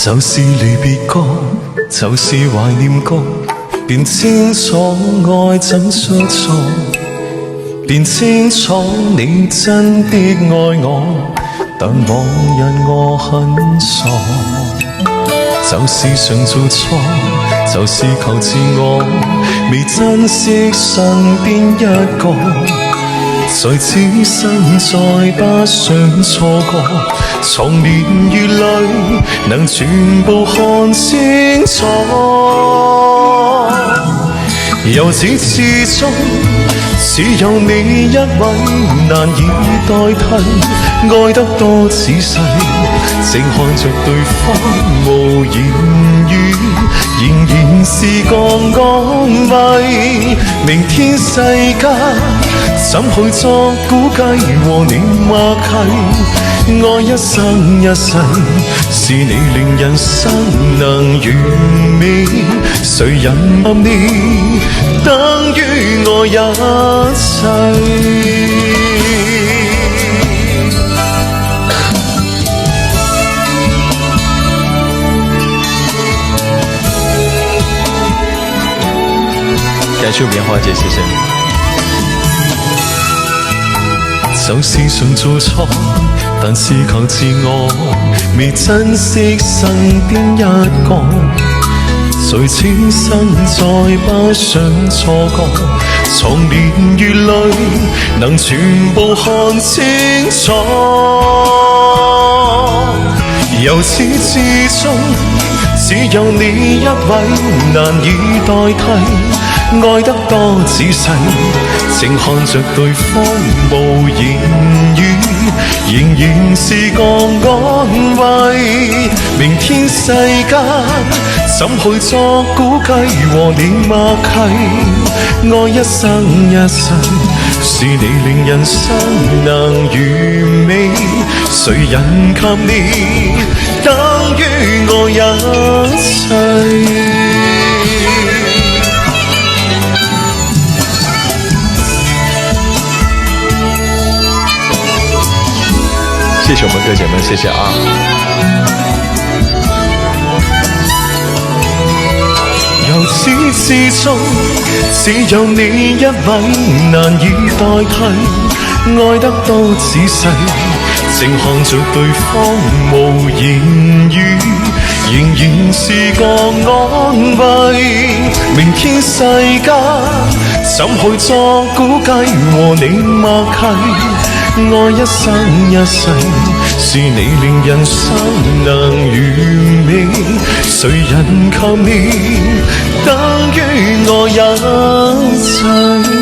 就是離別歌，就是懷念歌，便清楚愛怎出錯，便清楚你真的愛我，但往日我很傻。就是常做錯，就是求自我，未珍惜身邊一個，在此生再不想錯過，藏年月裏能全部看清楚。由始至終只有你一位難以代替，愛得多仔細，靜看着對方無言語，仍然是個安慰。明天世間怎去作估計和你默契，愛一生一世，是你令人生能完美，誰人愛你等於我一切。感謝棉花姐，謝謝你。就是常做錯，但是求自我，未珍惜身邊一個，在此生再不想錯過，從年月裏能全部看清楚。由始至終只有你一位難以代替，愛得多仔細，靜看着對方無言語，仍然是個安慰。明天世間怎去作估計和你默契，愛一生一世，是你令人生能完美，誰人及你等於我一切。謝謝我們各姐妹，謝謝啊！由始至終只有你一位難以代替，愛得多仔細，靜看着對方無言語，仍然是個安慰。明天世間怎去作估計和你默契，愛一生一世，是你令人生能完美，誰人及你等於我一切。